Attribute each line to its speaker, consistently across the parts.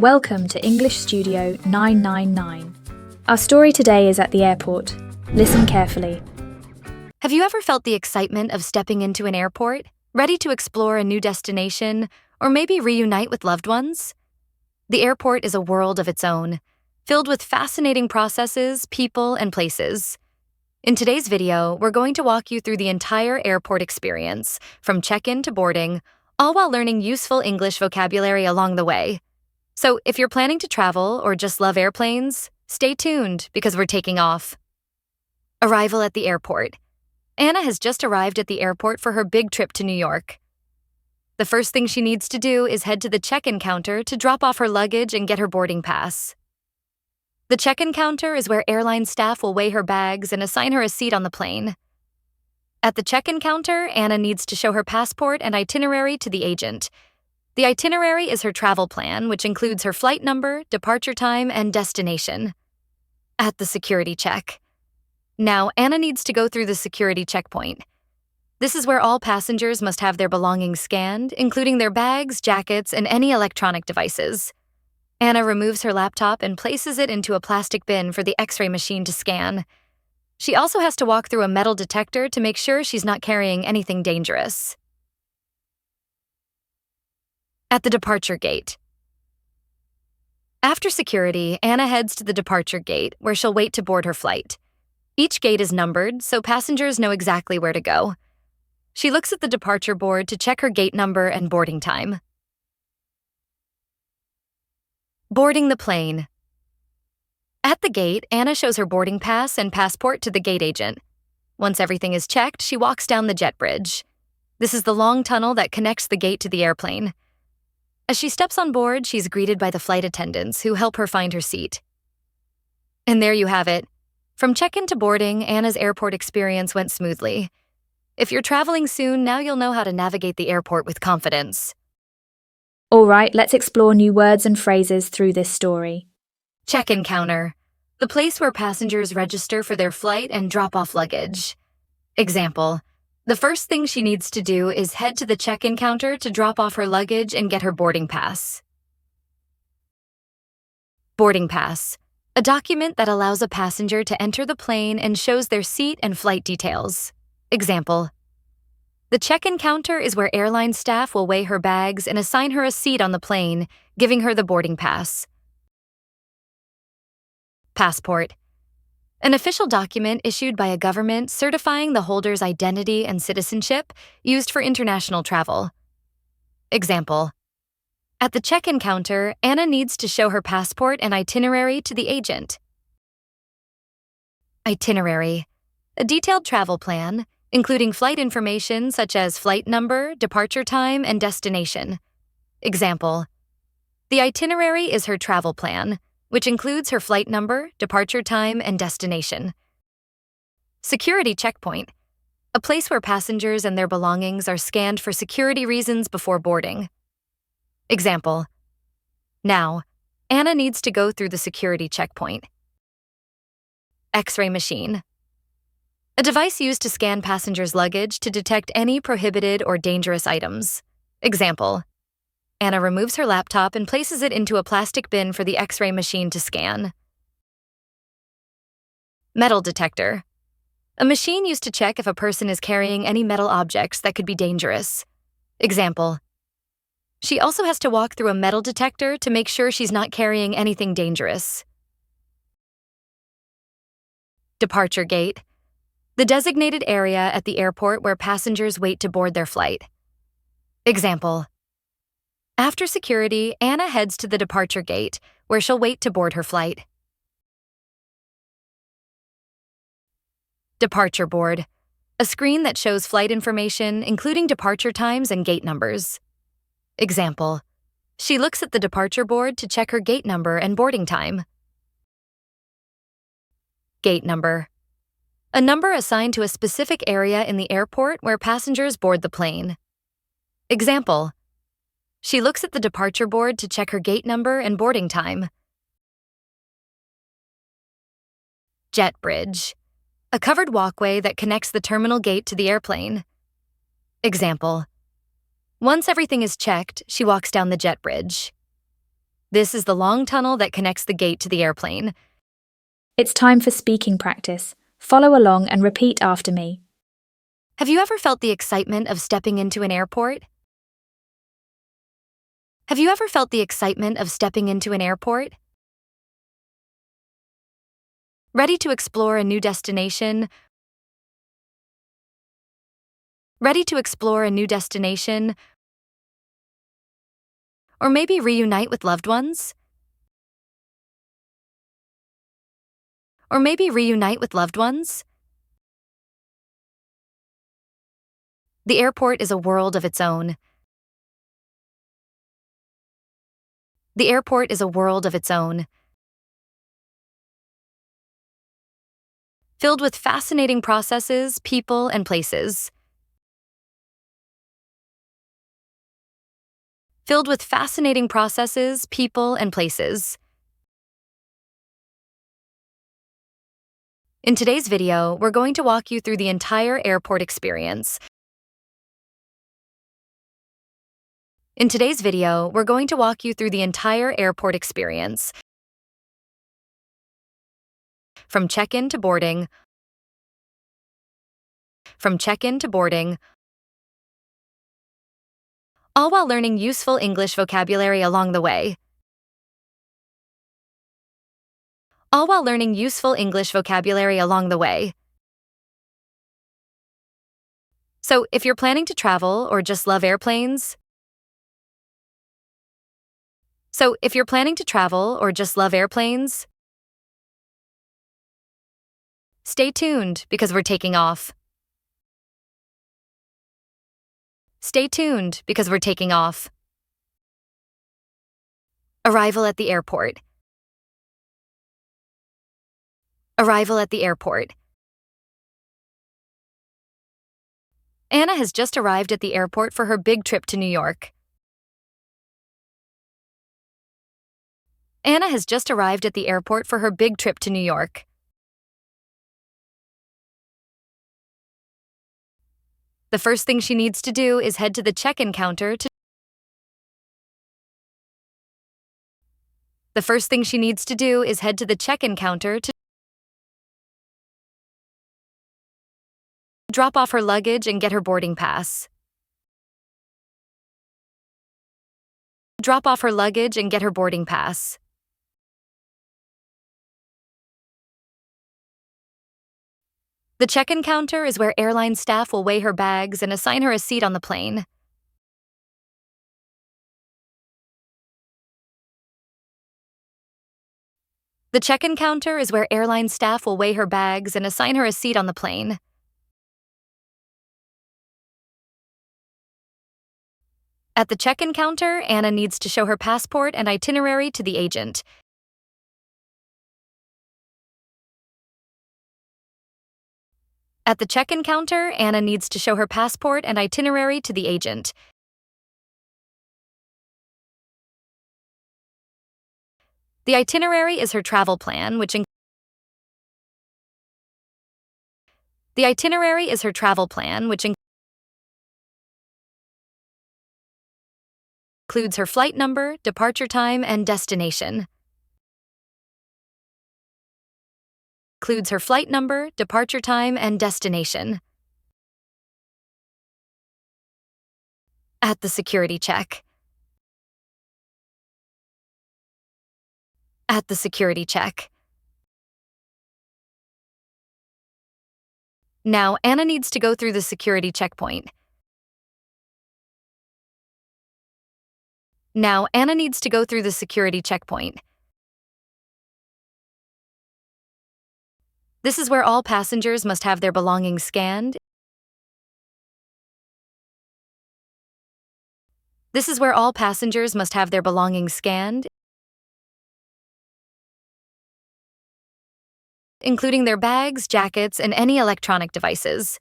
Speaker 1: Welcome to English Studio 999. Our story today is at the airport. Listen carefully.
Speaker 2: Have you ever felt the excitement of stepping into an airport, ready to explore a new destination, or maybe reunite with loved ones? The airport is a world of its own, filled with fascinating processes, people, and places. In today's video, we're going to walk you through the entire airport experience, from check-in to boarding, all while learning useful English vocabulary along the way. So if you're planning to travel or just love airplanes, stay tuned because we're taking off. Arrival at the airport. Anna has just arrived at the airport for her big trip to New York. The first thing she needs to do is head to the check-in counter to drop off her luggage and get her boarding pass. The check-in counter is where airline staff will weigh her bags and assign her a seat on the plane. At the check-in counter, Anna needs to show her passport and itinerary to the agent. The itinerary is her travel plan, which includes her flight number, departure time, and destination. At the security check. Now, Anna needs to go through the security checkpoint. This is where all passengers must have their belongings scanned, including their bags, jackets, and any electronic devices. Anna removes her laptop and places it into a plastic bin for the X-ray machine to scan. She also has to walk through a metal detector to make sure she's not carrying anything dangerous. At the departure gate. After security, Anna heads to the departure gate, where she'll wait to board her flight. Each gate is numbered, so passengers know exactly where to go. She looks at the departure board to check her gate number and boarding time. Boarding the plane. At the gate, Anna shows her boarding pass and passport to the gate agent. Once everything is checked, she walks down the jet bridge. This is the long tunnel that connects the gate to the airplane. As she steps on board, she's greeted by the flight attendants who help her find her seat. And there you have it. From check-in to boarding, Anna's airport experience went smoothly. If you're traveling soon, now you'll know how to navigate the airport with confidence.
Speaker 1: All right, let's explore new words and phrases through this story.
Speaker 2: Check-in counter. The place where passengers register for their flight and drop off luggage. Example. The first thing she needs to do is head to the check-in counter to drop off her luggage and get her boarding pass. Boarding pass. A document that allows a passenger to enter the plane and shows their seat and flight details. Example. The check-in counter is where airline staff will weigh her bags and assign her a seat on the plane, giving her the boarding pass. Passport. An official document issued by a government certifying the holder's identity and citizenship used for international travel. Example. At the check-in counter, Anna needs to show her passport and itinerary to the agent. Itinerary. A detailed travel plan, including flight information such as flight number, departure time, and destination. Example. The itinerary is her travel plan, which includes her flight number, departure time, and destination. Security checkpoint. A place where passengers and their belongings are scanned for security reasons before boarding. Example. Now, Anna needs to go through the security checkpoint. X-ray machine. A device used to scan passengers' luggage to detect any prohibited or dangerous items. Example. Anna removes her laptop and places it into a plastic bin for the X-ray machine to scan. Metal detector. A machine used to check if a person is carrying any metal objects that could be dangerous. Example. She also has to walk through a metal detector to make sure she's not carrying anything dangerous. Departure gate. The designated area at the airport where passengers wait to board their flight. Example. After security, Anna heads to the departure gate, where she'll wait to board her flight. Departure board. A screen that shows flight information, including departure times and gate numbers. Example. She looks at the departure board to check her gate number and boarding time. Gate number. A number assigned to a specific area in the airport where passengers board the plane. Example. She looks at the departure board to check her gate number and boarding time. Jet bridge. A covered walkway that connects the terminal gate to the airplane. Example. Once everything is checked, she walks down the jet bridge. This is the long tunnel that connects the gate to the airplane.
Speaker 1: It's time for speaking practice. Follow along and repeat after me.
Speaker 2: Have you ever felt the excitement of stepping into an airport? Have you ever felt the excitement of stepping into an airport? Ready to explore a new destination? Ready to explore a new destination? Or maybe reunite with loved ones? Or maybe reunite with loved ones? The airport is a world of its own. The airport is a world of its own. Filled with fascinating processes, people, and places. Filled with fascinating processes, people, and places. In today's video, we're going to walk you through the entire airport experience. In today's video, we're going to walk you through the entire airport experience. From check-in to boarding. From check-in to boarding. All while learning useful English vocabulary along the way. All while learning useful English vocabulary along the way. So, if you're planning to travel or just love airplanes, stay tuned because we're taking off. Stay tuned because we're taking off. Arrival at the airport. Arrival at the airport. Anna has just arrived at the airport for her big trip to New York. Anna has just arrived at the airport for her big trip to New York. The first thing she needs to do is head to the check-in counter to drop off her luggage and get her boarding pass. Drop off her luggage and get her boarding pass. The check-in counter is where airline staff will weigh her bags and assign her a seat on the plane. The check-in counter is where airline staff will weigh her bags and assign her a seat on the plane. At the check-in counter, Anna needs to show her passport and itinerary to the agent. At the check-in counter, Anna needs to show her passport and itinerary to the agent. The itinerary is her travel plan, which includes her flight number, departure time, and destination. Includes her flight number, departure time, and destination. At the security check. At the security check. Now, Anna needs to go through the security checkpoint. Now, Anna needs to go through the security checkpoint. This is where all passengers must have their belongings scanned. This is where all passengers must have their belongings scanned, including their bags, jackets, and any electronic devices.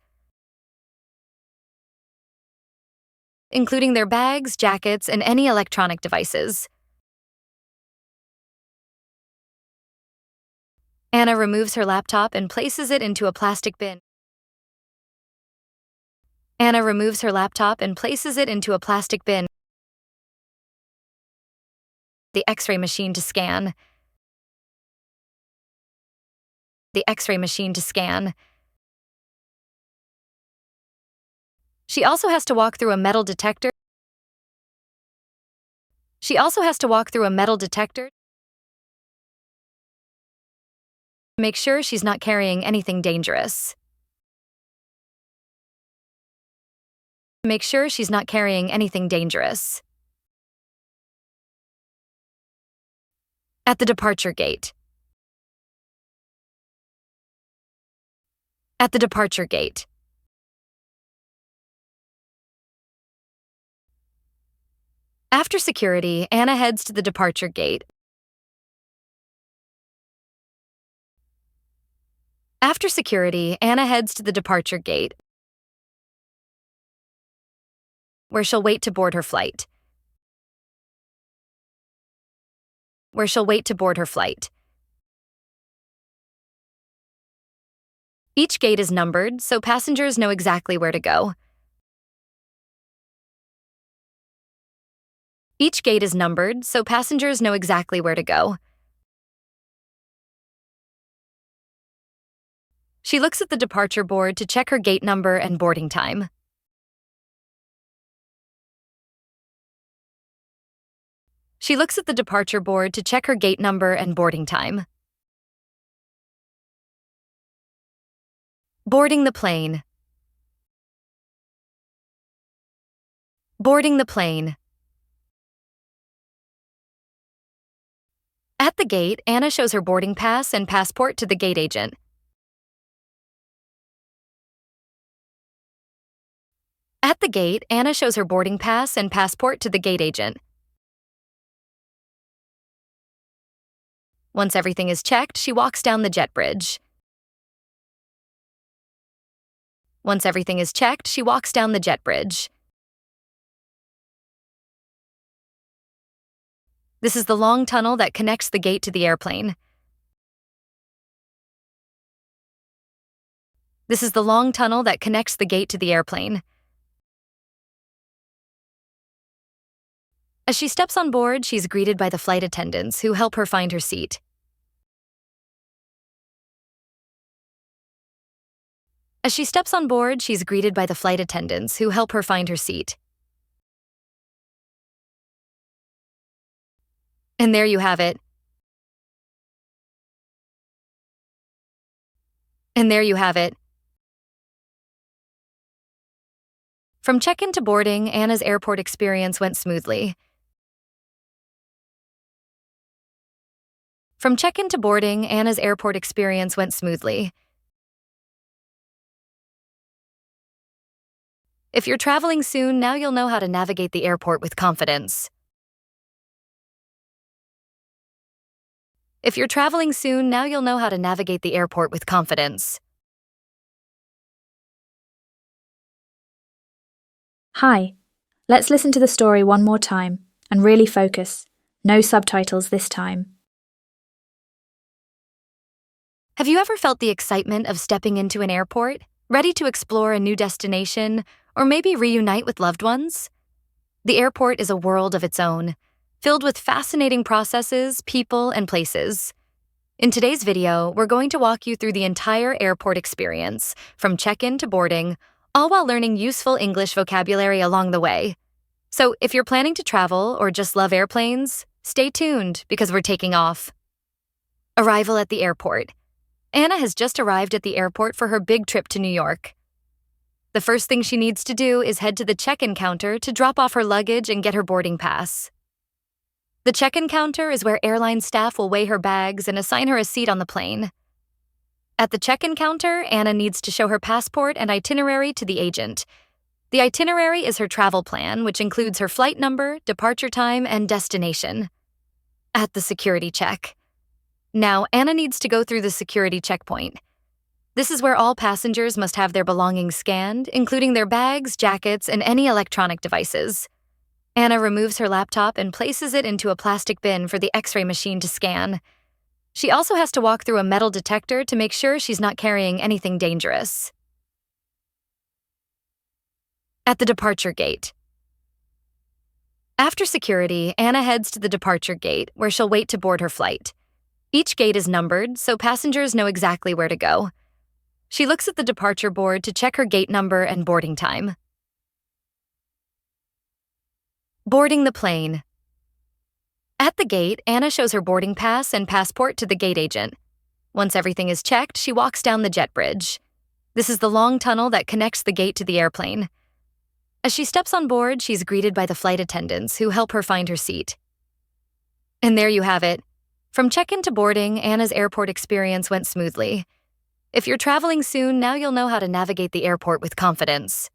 Speaker 2: Including their bags, jackets, and any electronic devices. Anna removes her laptop and places it into a plastic bin. Anna removes her laptop and places it into a plastic bin. The X-ray machine to scan. The X-ray machine to scan. She also has to walk through a metal detector. She also has to walk through a metal detector to make sure she's not carrying anything dangerous. Make sure she's not carrying anything dangerous. At the departure gate. At the departure gate. After security, Anna heads to the departure gate. After security, Anna heads to the departure gate, where she'll wait to board her flight. Where she'll wait to board her flight. Each gate is numbered, so passengers know exactly where to go. Each gate is numbered, so passengers know exactly where to go. She looks at the departure board to check her gate number and boarding time. She looks at the departure board to check her gate number and boarding time. Boarding the plane. Boarding the plane. At the gate, Anna shows her boarding pass and passport to the gate agent. At the gate, Anna shows her boarding pass and passport to the gate agent. Once everything is checked, she walks down the jet bridge. Once everything is checked, she walks down the jet bridge. This is the long tunnel that connects the gate to the airplane. This is the long tunnel that connects the gate to the airplane. As she steps on board, she's greeted by the flight attendants who help her find her seat. As she steps on board, she's greeted by the flight attendants who help her find her seat. And there you have it. And there you have it. From check-in to boarding, Anna's airport experience went smoothly. From check-in to boarding, Anna's airport experience went smoothly. If you're traveling soon, now you'll know how to navigate the airport with confidence. If you're traveling soon, now you'll know how to navigate the airport with confidence.
Speaker 1: Hi. Let's listen to the story one more time and really focus. No subtitles this time.
Speaker 2: Have you ever felt the excitement of stepping into an airport, ready to explore a new destination, or maybe reunite with loved ones? The airport is a world of its own, filled with fascinating processes, people, and places. In today's video, we're going to walk you through the entire airport experience, from check-in to boarding, all while learning useful English vocabulary along the way. So if you're planning to travel or just love airplanes, stay tuned because we're taking off. Arrival at the airport. Anna has just arrived at the airport for her big trip to New York. The first thing she needs to do is head to the check-in counter to drop off her luggage and get her boarding pass. The check-in counter is where airline staff will weigh her bags and assign her a seat on the plane. At the check-in counter, Anna needs to show her passport and itinerary to the agent. The itinerary is her travel plan, which includes her flight number, departure time, and destination. At the security check. Now, Anna needs to go through the security checkpoint. This is where all passengers must have their belongings scanned, including their bags, jackets, and any electronic devices. Anna removes her laptop and places it into a plastic bin for the X-ray machine to scan. She also has to walk through a metal detector to make sure she's not carrying anything dangerous. At the departure gate. After security, Anna heads to the departure gate, where she'll wait to board her flight. Each gate is numbered, so passengers know exactly where to go. She looks at the departure board to check her gate number and boarding time. Boarding the plane. At the gate, Anna shows her boarding pass and passport to the gate agent. Once everything is checked, she walks down the jet bridge. This is the long tunnel that connects the gate to the airplane. As she steps on board, she's greeted by the flight attendants who help her find her seat. And there you have it. From check-in to boarding, Anna's airport experience went smoothly. If you're traveling soon, now you'll know how to navigate the airport with confidence.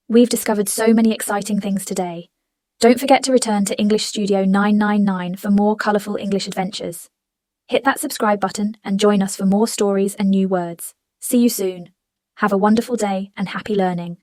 Speaker 1: We've discovered so many exciting things today. Don't forget to return to English Studio 999 for more colourful English adventures. Hit that subscribe button and join us for more stories and new words. See you soon. Have a wonderful day and happy learning.